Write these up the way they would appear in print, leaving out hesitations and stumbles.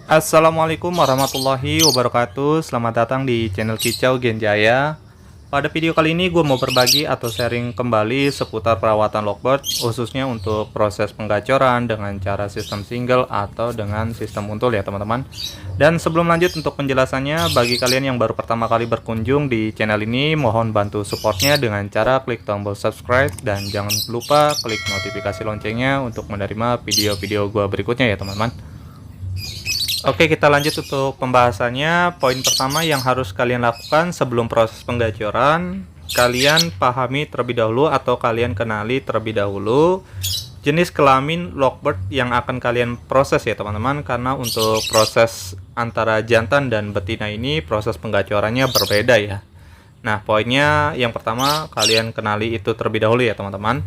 Assalamualaikum warahmatullahi wabarakatuh. Selamat datang di channel Kicau Genjaya. Pada video kali ini gue mau berbagi atau sharing kembali seputar perawatan Lovebird, khususnya untuk proses penggacoran dengan cara sistem single atau dengan sistem untul ya teman-teman. Dan sebelum lanjut untuk penjelasannya, bagi kalian yang baru pertama kali berkunjung di channel ini, mohon bantu supportnya dengan cara klik tombol subscribe dan jangan lupa klik notifikasi loncengnya untuk menerima video-video gue berikutnya ya teman-teman. Oke, kita lanjut untuk pembahasannya. Poin pertama yang harus kalian lakukan sebelum proses penggacoran, kalian pahami terlebih dahulu atau kalian kenali terlebih dahulu jenis kelamin Lovebird yang akan kalian proses ya teman-teman, karena untuk proses antara jantan dan betina ini proses penggacorannya berbeda ya. Nah, poinnya yang pertama kalian kenali itu terlebih dahulu ya teman-teman.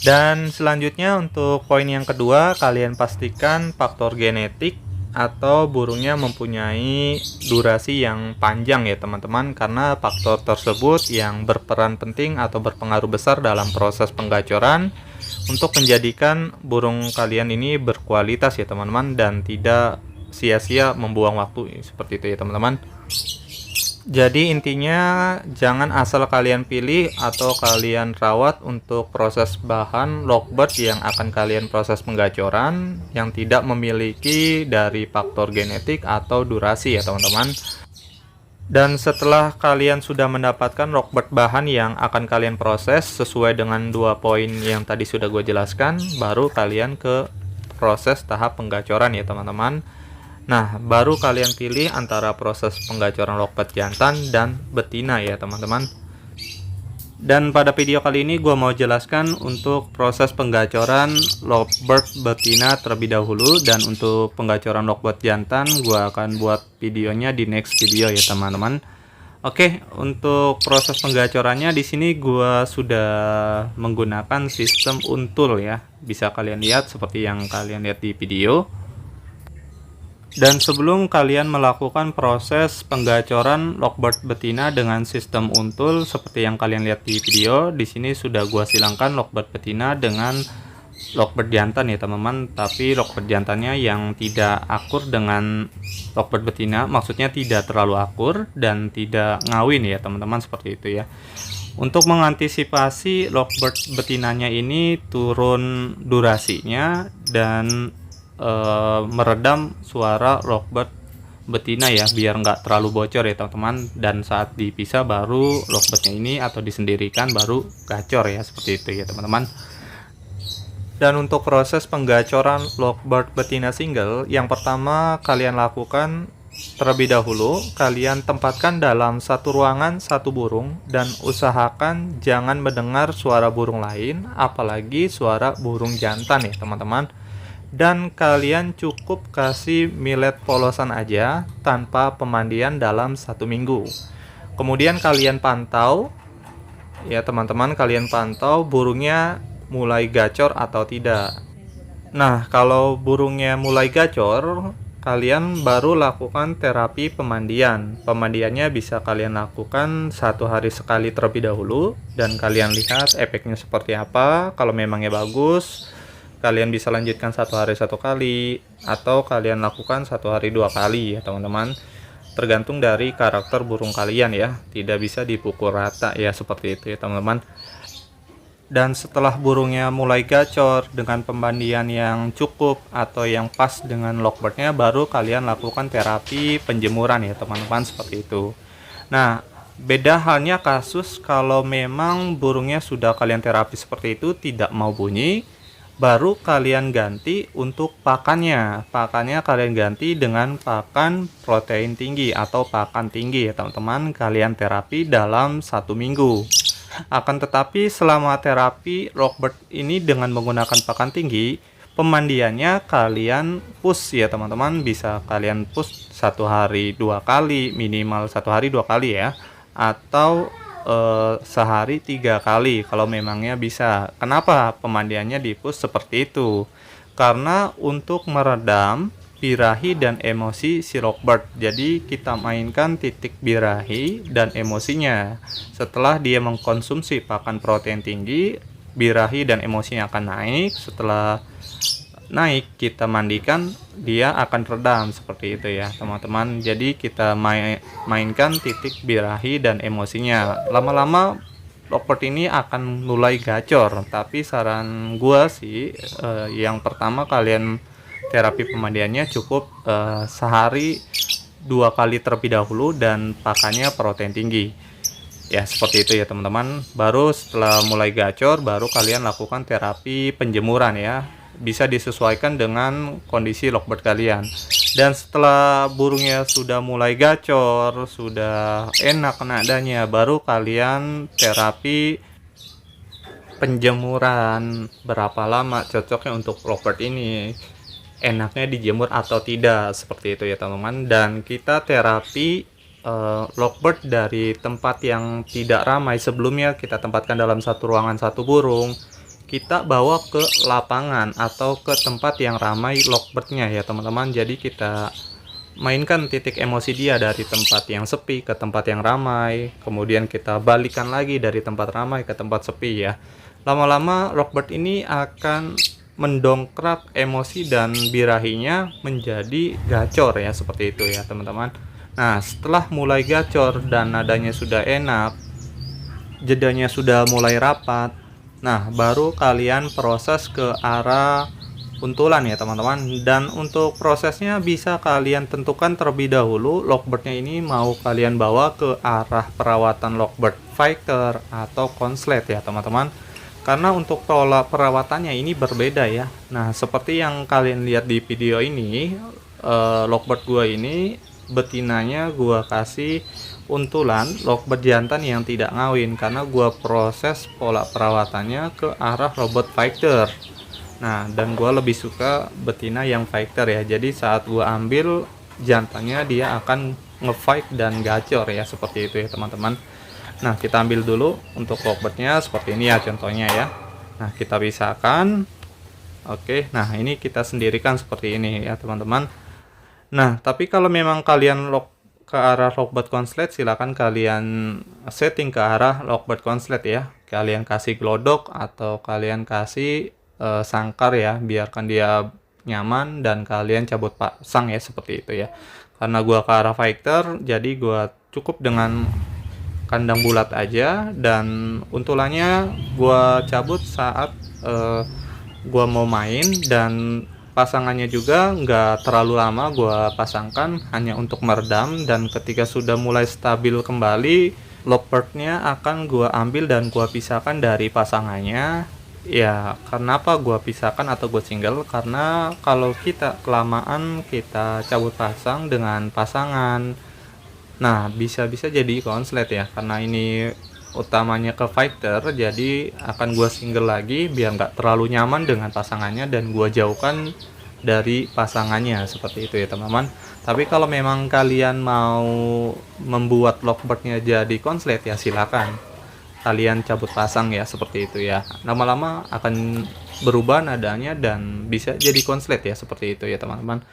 Dan selanjutnya untuk poin yang kedua, kalian pastikan faktor genetik atau burungnya mempunyai durasi yang panjang ya teman-teman, karena faktor tersebut yang berperan penting atau berpengaruh besar dalam proses penggacoran untuk menjadikan burung kalian ini berkualitas ya teman-teman, dan tidak sia-sia membuang waktu seperti itu ya teman-teman. Jadi intinya jangan asal kalian pilih atau kalian rawat untuk proses bahan Lovebird yang akan kalian proses penggacoran yang tidak memiliki dari faktor genetik atau durasi ya teman-teman. Dan setelah kalian sudah mendapatkan Lovebird bahan yang akan kalian proses sesuai dengan 2 poin yang tadi sudah gue jelaskan, baru kalian ke proses tahap penggacoran ya teman-teman. Nah, baru kalian pilih antara proses penggacoran Lovebird jantan dan betina ya teman-teman. Dan pada video kali ini gue mau jelaskan untuk proses penggacoran Lovebird betina terlebih dahulu, dan untuk penggacoran Lovebird jantan gue akan buat videonya di next video ya teman-teman. Oke, untuk proses penggacorannya di sini gue sudah menggunakan sistem untul ya. Bisa kalian lihat seperti yang kalian lihat di video. Dan sebelum kalian melakukan proses penggacoran Lovebird betina dengan sistem untul seperti yang kalian lihat di video, di sini sudah gua silangkan Lovebird betina dengan Lovebird jantan ya teman-teman. Tapi Lovebird jantannya yang tidak akur dengan Lovebird betina, maksudnya tidak terlalu akur dan tidak ngawin ya teman-teman, seperti itu ya. Untuk mengantisipasi Lovebird betinanya ini turun durasinya dan meredam suara Lovebird betina ya, biar nggak terlalu bocor ya teman-teman. Dan saat dipisah baru Lovebirdnya ini atau disendirikan baru gacor ya, seperti itu ya teman-teman. Dan untuk proses penggacoran Lovebird betina single, yang pertama kalian lakukan terlebih dahulu, kalian tempatkan dalam satu ruangan satu burung dan usahakan jangan mendengar suara burung lain, apalagi suara burung jantan ya teman-teman. Dan kalian cukup kasih millet polosan aja tanpa pemandian dalam 1 minggu. Kemudian kalian pantau ya teman-teman, kalian pantau burungnya mulai gacor atau tidak. Nah, kalau burungnya mulai gacor, kalian baru lakukan terapi pemandian. Pemandiannya bisa kalian lakukan 1 hari sekali terlebih dahulu, dan kalian lihat efeknya seperti apa. Kalau memangnya bagus, kalian bisa lanjutkan 1 hari 1 kali, atau kalian lakukan 1 hari 2 kali ya teman-teman, tergantung dari karakter burung kalian ya, tidak bisa dipukul rata ya, seperti itu ya teman-teman. Dan setelah burungnya mulai gacor dengan pembandian yang cukup atau yang pas dengan Lovebirdnya, baru kalian lakukan terapi penjemuran ya teman-teman, seperti itu. Nah, beda halnya kasus kalau memang burungnya sudah kalian terapi seperti itu tidak mau bunyi, baru kalian ganti untuk pakannya. Pakannya kalian ganti dengan pakan protein tinggi atau pakan tinggi ya teman-teman. Kalian terapi dalam 1 minggu. Akan tetapi selama terapi Lovebird ini dengan menggunakan pakan tinggi, pemandiannya kalian push ya teman-teman. Bisa kalian push 1 hari 2 kali, minimal 1 hari 2 kali ya, atau sehari 3 kali kalau memangnya bisa. Kenapa pemandiannya dipus seperti itu? Karena untuk meredam birahi dan emosi si Lovebird. Jadi kita mainkan titik birahi dan emosinya. Setelah dia mengkonsumsi pakan protein tinggi, birahi dan emosinya akan naik. Setelah naik, kita mandikan, dia akan redam seperti itu ya teman-teman. Jadi kita mainkan titik birahi dan emosinya. Lama-lama lovebird ini akan mulai gacor. Tapi saran gua sih, yang pertama kalian terapi pemandiannya cukup sehari 2 kali terlebih dahulu dan pakannya protein tinggi. Ya seperti itu ya teman-teman. Baru setelah mulai gacor baru kalian lakukan terapi penjemuran ya. Bisa disesuaikan dengan kondisi lovebird kalian. Dan setelah burungnya sudah mulai gacor, sudah enak nadanya, baru kalian terapi penjemuran. Berapa lama cocoknya untuk lovebird ini, enaknya dijemur atau tidak, seperti itu ya teman-teman. Dan kita terapi lovebird dari tempat yang tidak ramai. Sebelumnya kita tempatkan dalam satu ruangan satu burung, kita bawa ke lapangan atau ke tempat yang ramai lovebird-nya ya teman-teman. Jadi kita mainkan titik emosi dia dari tempat yang sepi ke tempat yang ramai, kemudian kita balikan lagi dari tempat ramai ke tempat sepi ya. Lama-lama lovebird ini akan mendongkrak emosi dan birahinya menjadi gacor ya, seperti itu ya teman-teman. Nah setelah mulai gacor dan nadanya sudah enak, jedanya sudah mulai rapat, nah baru kalian proses ke arah untulan ya teman-teman. Dan untuk prosesnya bisa kalian tentukan terlebih dahulu lovebird-nya ini mau kalian bawa ke arah perawatan lovebird fighter atau konslet ya teman-teman. Karena untuk pola perawatannya ini berbeda ya. Nah seperti yang kalian lihat di video ini, lovebird gua ini betinanya gua kasih untulan lovebird jantan yang tidak ngawin, karena gua proses pola perawatannya ke arah robot fighter. Nah dan gua lebih suka betina yang fighter ya. Jadi saat gua ambil jantannya dia akan ngefight dan gacor ya, seperti itu ya teman-teman. Nah kita ambil dulu untuk lovebird-nya seperti ini ya contohnya ya. Nah kita pisahkan. Oke, nah ini kita sendirikan seperti ini ya teman-teman. Nah tapi kalau memang kalian ke arah lovebird konslet, silakan kalian setting ke arah lovebird konslet ya. Kalian kasih glodok atau kalian kasih sangkar ya, biarkan dia nyaman dan kalian cabut pasang ya, seperti itu ya. Karena gua ke arah fighter, jadi gua cukup dengan kandang bulat aja, dan untulannya gua cabut saat gua mau main. Dan pasangannya juga nggak terlalu lama gua pasangkan, hanya untuk meredam. Dan ketika sudah mulai stabil kembali, lovebird-nya akan gua ambil dan gua pisahkan dari pasangannya ya. Kenapa gua pisahkan atau gua single? Karena kalau kita kelamaan kita cabut pasang dengan pasangan, nah bisa-bisa jadi konslet ya. Karena ini utamanya ke fighter, jadi akan gua single lagi biar nggak terlalu nyaman dengan pasangannya dan gua jauhkan dari pasangannya, seperti itu ya teman-teman. Tapi kalau memang kalian mau membuat lovebird-nya jadi konslet ya silakan kalian cabut pasang ya, seperti itu ya. Lama-lama akan berubah nadanya dan bisa jadi konslet ya, seperti itu ya teman-teman.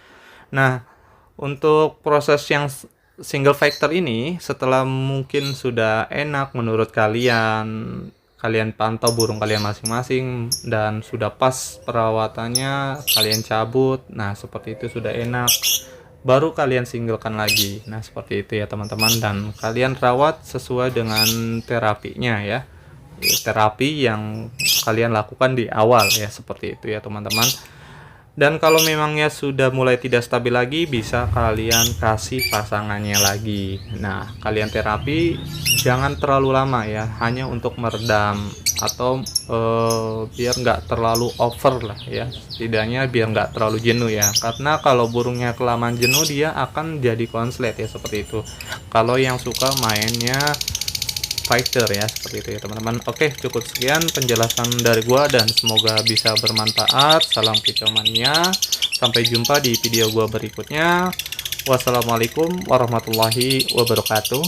Nah untuk proses yang single factor ini, setelah mungkin sudah enak menurut kalian, kalian pantau burung kalian masing-masing dan sudah pas perawatannya, kalian cabut, nah seperti itu sudah enak, baru kalian singlekan lagi. Nah seperti itu ya teman-teman, dan kalian rawat sesuai dengan terapinya ya, terapi yang kalian lakukan di awal ya, seperti itu ya teman-teman. Dan kalau memangnya sudah mulai tidak stabil lagi, bisa kalian kasih pasangannya lagi. Nah kalian terapi jangan terlalu lama ya, hanya untuk meredam atau biar nggak terlalu over lah ya, setidaknya biar nggak terlalu jenuh ya. Karena kalau burungnya kelamaan jenuh, dia akan jadi konslet ya, seperti itu. Kalau yang suka mainnya fighter ya, seperti itu ya teman-teman. Oke, cukup sekian penjelasan dari gua dan semoga bisa bermanfaat. Salam kicau mania, sampai jumpa di video gua berikutnya. Wassalamualaikum warahmatullahi wabarakatuh.